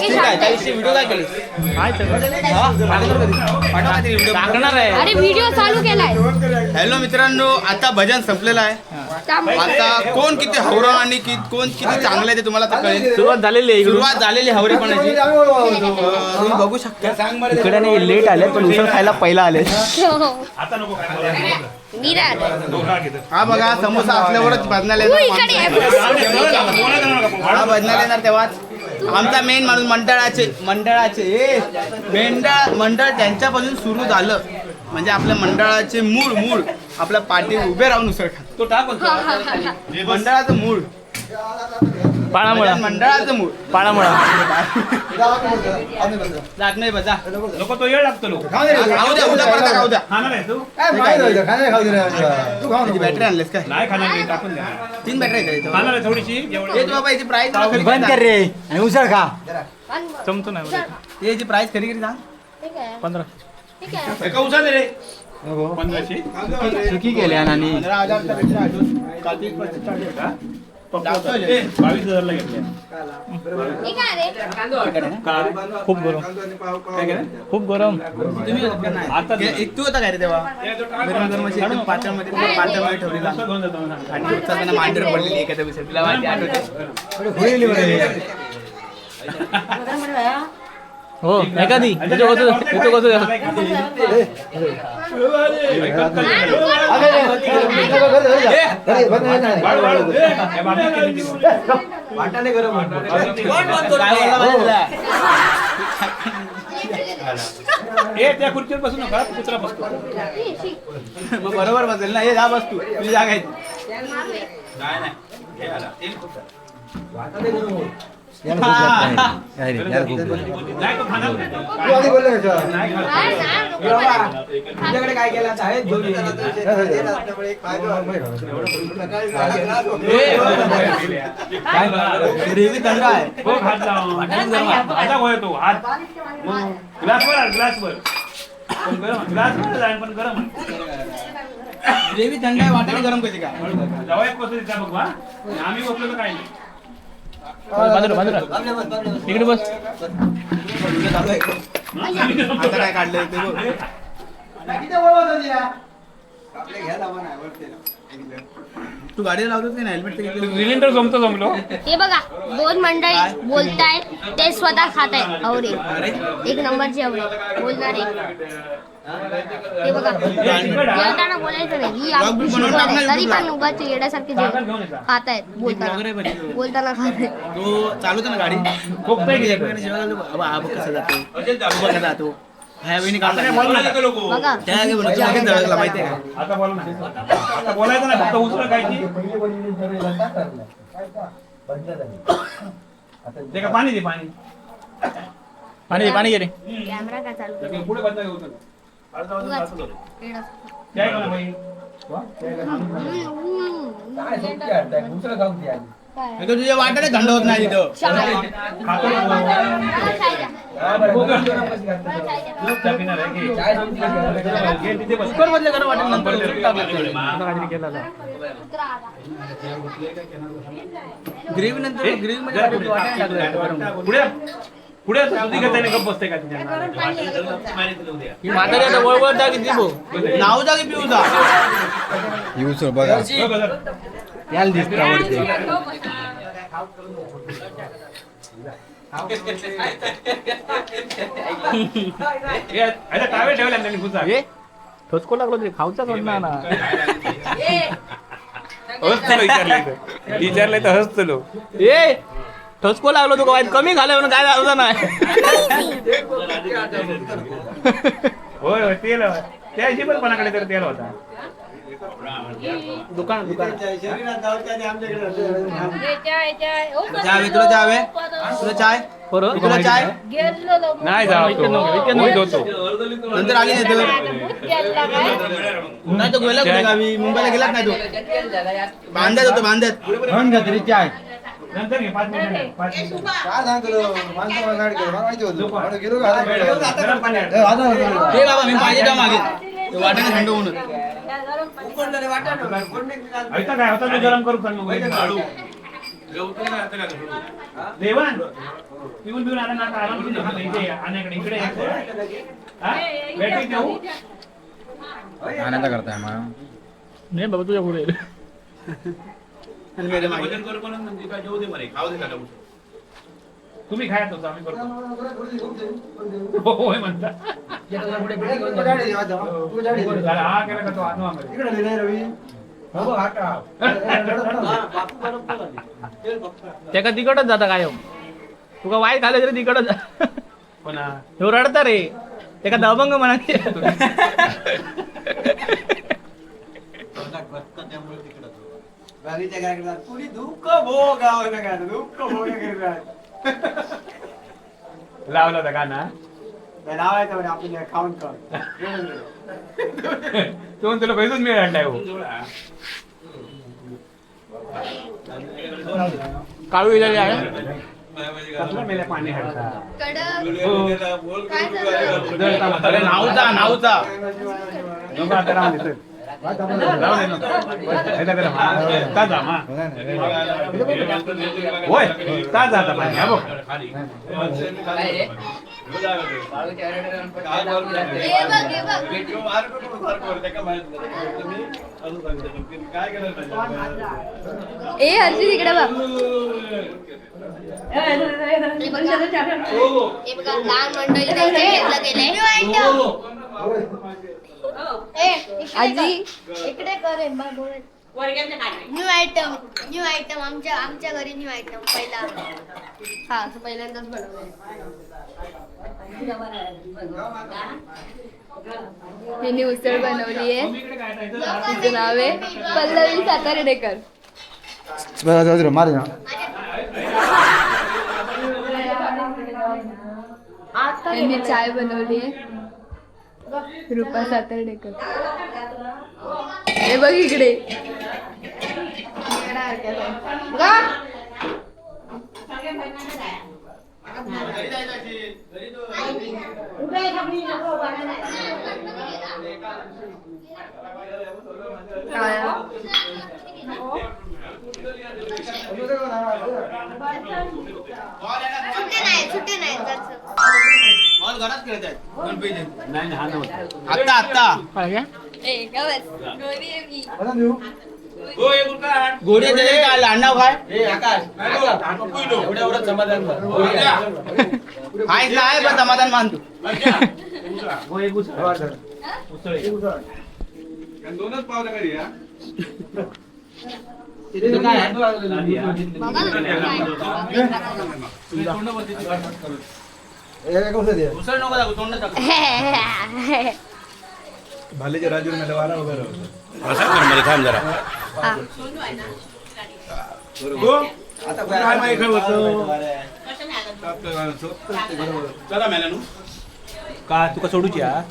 Video काय केली टाकणार आहे. अरे व्हिडिओ चालू केलाय. हॅलो मित्रांनो, आता भजन संपलेलं आहे. आता कोण किती हवरा आणि कोण किती चांगलं आहे ते तुम्हाला आता कळेल. सुरुवात झालेली आहे. सुरुवात झालेली हवरेपणाची तुम्ही बघू शकता. इकडे नाही लेट आले पण उसळ खायला पहिला आले. हा बघा, समोसा असल्यावरच भजनाला हा भजनाला येणार तेव्हाच. आमचा मेन माणूस मंडळाचे मंडळ त्यांच्यापासून सुरू झालं. म्हणजे आपल्या मंडळाचे मूळ आपल्या पाठी उभे राहून उसळ खातो. तो टाक मंडळाचं मूळ पाळामुळा मंडळाचं मूळ पाळामुळा जात नाही बजा लोक तो येळ लागतो लोक बॅटरी आणलेस काय? नाही खाणार नाही, टाकून द्या. 3 बॅटरी आहेत खाणार आहे थोडीशी येत बाबा. याची प्राइस बंद कर रे आणि उसळ खा. जमतो नाही मला. याची प्राइस खरी सांग. 15 एका उचल दे रे 1500. चुकी केली आणि 22,000 ला घेतले. काय खूप गरम खूप गरम. आता तू होता काय रे तेव्हा? गरम पात्रामध्ये ठेवलेला आणि त्यांना मांडर पडलेली एखाद्या विषय तुला माहिती आठवते. हो एखादी वाटाणे गरम त्या खुर्चीवर बसू नका, कुत्रा बसतो. मग बरोबर बसेल ना. हे जा बस तू, तुझी जागा आहे. नाही तो खाणार तुझ्याकडे काय केलं आहे? ग्रेव्ही थंड आहे. हो, हात लावा. आता गोय तो हात ग्लासवर जाईल पण गरम आहे. ग्रेव्ही थंड आहे, वाटाणे गरम कशी काय? जवळ एक कसं दिसता बघ. आम्ही बसलो तर काही नाही. बाजूला तिकडे बस. आता काय काढलंय ते बघ. तू गाडी लावतोस की नाही? हेल्मेट सिलेंडर जमलो. हे बघा, 2 मंडळी बोलताय ते स्वतः खात आहेत. आवरे एक नंबरची आवरे बोलणारे. ते बघा, जेवताना बोलायचं नाही. ही आपली शिकवण आहे. तरी पण उगाच येण्यासारखे खात आहेत बोलताना खात आहेत. तो चालवतो ना गाडी. कसं जातो ह्यावेळी बघा माहिती आहे. आता बोला ना. आता बोलायचं नाही, फक्त उसळ खायची. ते का पाणी दे पाणी. पाणी घे रे. कॅमेरा का चालू पुढे बंद घेऊ नका. काय करा बाई? तुझ्या वाटाणे थंड होत नाही तिथं. कुकर मधले गरम वाटेल नंतर ग्रेव्ही नंतर ग्रेव्ही मध्ये वाटाणे टाकलं. पुढे तुझी घेता गप बसते का तिच्या म्हातारी वळवळ जागी दिसो नाव जागी पिऊ जा. उसळ बघा याला दिसत आवडते. टावे ठेवल्या ठोचको लागलो तरी खाऊचा करणार ना. विचारलंय तर हसतो. ए ठोचको लागलो तू काय कमी खाल्लं म्हणून काय झालं नाही. होय होय तेल त्या हिशोबापणाकडे तर तेल होता. दुकान तुला चाय तुला चाय नाही जातो नंतर आली नाही तो गेला कुठे गावी? मुंबईला गेलाच नाही तो. बांधत होतो बांधत चाय. नंतर घे 5 मिनिट. ते बाबा मी पाहिजे का मागे वाटाणे थंड होऊन ऐका काय होता ते गरम करू सांग. देवान पिऊन पिऊन आला ना आता आराम किती झाला इथे आणण्याकडे इकडे यायचं. हा? बॅटरी देऊ आनंद करताय मग नाही बाबा तुझ्या पुढे आणि मेरे मागे. वजन करू करून म्हणजे काय जेवू दे मला खाऊ दे त्याला. तुम्ही खायच होतं आम्ही करतो होय म्हणता हा केला का तो आणू आम्हाला त्याका तिकडच जाता कायम तुका वाईट खाल्लं तरी तिकडच पुन्हा ह्यो रडता रे त्याका दबंग म्हणा लावला होता गाणं तो तुला पैसेच मिळालाय हो काळू इलेली आहे कसलं मेल्या पाणी हाडता अरे नावचा नावचा नको आता राहून देतोय. राहून दे नको. एकदा करा. का जा मा? होय का जाता पाणी हा बघ. ए हर्षी तिकडे बघ लहान मंडळी त्यांचे घेतलं गेलंय आजी इकडे करे न्यू आयटम आमच्या घरी न्यू आयटम पहिला हा पहिल्यांदाच बनवलंय हिने उसळ बनवली आहे तिचं नाव आहे पल्लवी सातारडेकर यांनी चाय बनवली आहे रूपा सातारडेकर हे बघ इकडे सुट्टे नाही बॉल घरात खेळत आहेत गणपती नाही हा नव्हता. आत्ता आत्ता गोडी त्याचे काय लांडाव काय हाय काय पण समाधान मानतो हो एक उसळ. उसळ एक. दोनच पाव घरी हा. उसळ नको दाखवू तोंड टाकू भालेच्या राजूर मध्ये वारा वगैरे थांब जरा चला मॅनू का तुका सोडूची हा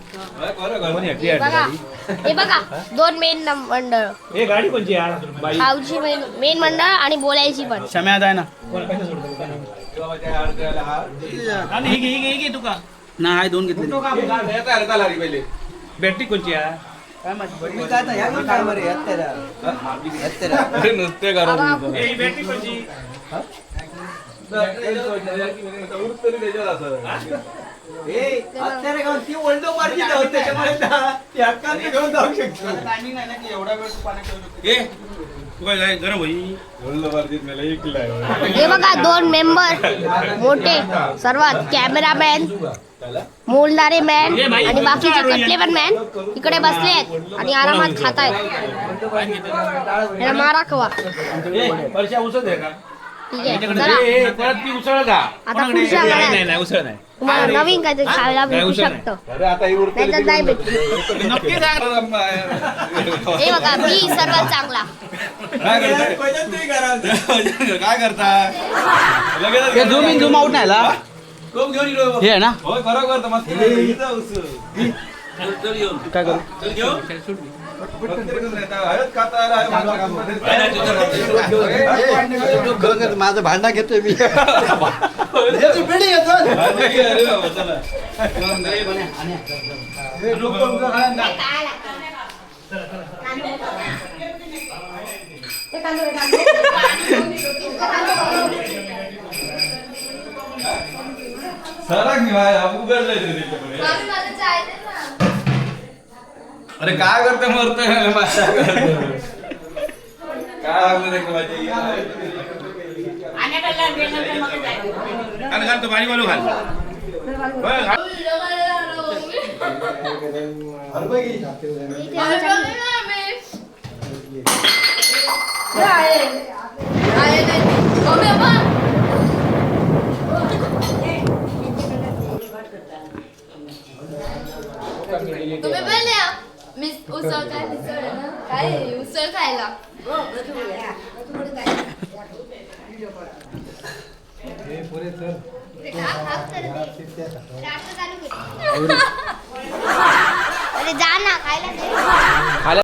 हे बघा दोन मेन मंडळ हे गाडी कोणची यार बाई खाऊची मेन मंडळ आणि बोलायची पण क्षम्यात आहे ना आणि ही घे तुका ना हाय दोन घेतले बॅटरी कोणची या नुसते करून ही बॅटरी कोणची टायमिंग आहे ना की एवढा वेळ तू पाण्यात ठेवू शकतो. तू काय गरम होई हे बघा दोन मेंबर मोठे सर्वात कॅमेरामॅन मोलदारे मॅन आणि बाकीचे कटले पण मॅन इकडे बसले आहेत आणि आरामात खात आहेत याला मारा कवा वर्षा उसळ आहे का ठीक आहे चला परत ती उसळ का आता पुढच्या नाही गाण्यात नाही उसळ नाही तुम्हाला नवीन काहीतरी खायला भेटू शकतं नाहीतर नाही भेटू नक्की सांग हे बघा मी सर्वात चांगला काय करता हे झूम इन झूम आउट नाही ला घेऊन इकडे हे आहे ना होय खरोखर मस्त काय करू माझं भांडा घेतोय मी सरक मी उघडलंय तरी त्याच्यापुढे. मामी, मला चाय दे ना. अरे काय करते मरतोय काय लागलं रे माझी घाल तो पाणी बोलू घाल होय, घाल. व्हिडिओ काढायला आलो, मम्मी. इथे अरे आमच्या- बघ ना, मम्मी. हे आहे. आहे नाही ती. मम्मी, बघ. तुम्ही पण या. उसळ काय मिसळ आहे ना काय आहे? उसळ खायला अरे जा ना खायला दे.